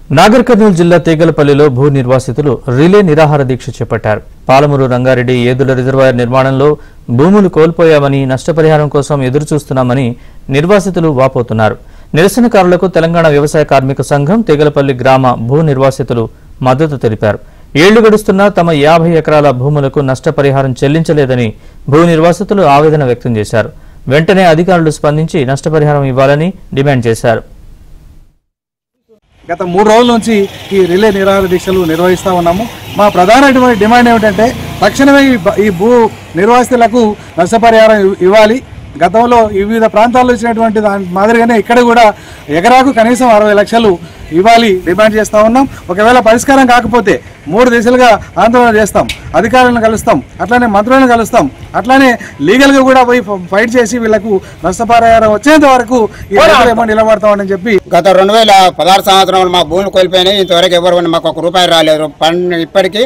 నాగర్ కర్నూలు జిల్లా తేగలపల్లిలో భూ నిర్వాసితులు రిలే నిరాహార దీక్ష చేపట్టారు. పాలమూరు రంగారెడ్డి ఏదుల రిజర్వాయర్ నిర్మాణంలో భూములు కోల్పోయామని, నష్టపరిహారం కోసం ఎదురుచూస్తున్నామని నిర్వాసితులు వాపోతున్నారు. నిరసనకారులకు తెలంగాణ వ్యవసాయ కార్మిక సంఘం తేగలపల్లి గ్రామ భూ నిర్వాసితులు మద్దతు తెలిపారు. ఏళ్లు గడుస్తున్నా తమ 50 ఎకరాల భూములకు నష్టపరిహారం చెల్లించలేదని భూ నిర్వాసితులు ఆవేదన వ్యక్తం చేశారు. వెంటనే అధికారులు స్పందించి నష్టపరిహారం ఇవ్వాలని డిమాండ్ చేశారు. గత 3 రోజుల నుంచి ఈ రిలే నిరాహార దీక్షలు నిర్వహిస్తూ ఉన్నాము. మా ప్రధానమైన డిమాండ్ ఏమిటంటే తక్షణమే ఈ భూ నిర్వాసితులకు నష్టపరిహారం ఇవ్వాలి. గతంలో వివిధ ప్రాంతాల్లో ఇచ్చినటువంటి దాని మాదిరిగానే ఇక్కడ కూడా ఎకరాకు కనీసం 60 లక్షలు ఇవ్వాలి డిమాండ్ చేస్తూ ఉన్నాం. ఒకవేళ పరిష్కారం కాకపోతే 3 దశలుగా ఆందోళన చేస్తాం. అధికారులను కలుస్తాం, అట్లానే మంత్రులను కలుస్తాం, అట్లానే లీగల్గా కూడా పోయి ఫైట్ చేసి వీళ్లకు నష్టపరిహారం వచ్చేంత వరకు నిలబడతామని చెప్పి గత 2016 సంవత్సరంలో మా భూములు కోల్పోయినాయి. ఇంతవరకు ఎవరు మాకు ₹1 రాలేదు. ఇప్పటికీ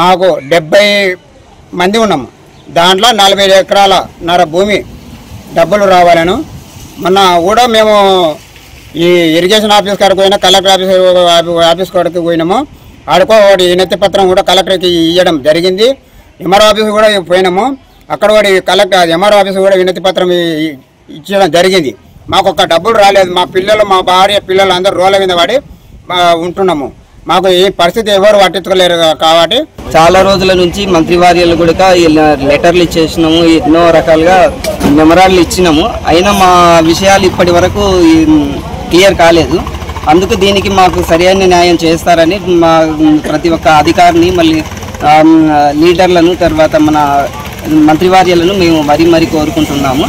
మాకు 70 మంది ఉన్నాము. దాంట్లో 40 ఎకరాల నర భూమి డబ్బులు రావాలను మొన్న కూడా మేము ఈ ఇరిగేషన్ ఆఫీస్ కాడికి పోయినా, కలెక్టర్ ఆఫీస్ కాడికి పోయినాము. ఆడుకో వాడి వినతి పత్రం కూడా కలెక్టర్కి ఇవ్వడం జరిగింది. ఎంఆర్ఓ ఆఫీస్ కూడా పోయినాము. అక్కడ వాడి కలెక్టర్ ఎంఆర్ఓ ఆఫీస్ కూడా వినతి పత్రం ఇచ్చడం జరిగింది. మాకు ఒక్క డబ్బులు రాలేదు. మా పిల్లలు, మా భార్య, పిల్లలు అందరూ రోడ్ల మీద పడి ఉంటున్నాము. మాకు ఈ పరిస్థితి ఎవరు పట్టించుకోలేరు. కాబట్టి చాలా రోజుల నుంచి మంత్రివర్యులు కూడా లెటర్లు ఇచ్చేసినాము, ఎన్నో రకాలుగా మెమరాలు ఇచ్చినాము. అయినా మా విషయాలు ఇప్పటి వరకు క్లియర్ కాలేదు. అందుకు దీనికి మాకు సరైన న్యాయం చేస్తారని మా ప్రతి ఒక్క అధికారిని, మళ్ళీ లీడర్లను, తర్వాత మన మంత్రివర్యులను మేము మరీ కోరుకుంటున్నాము.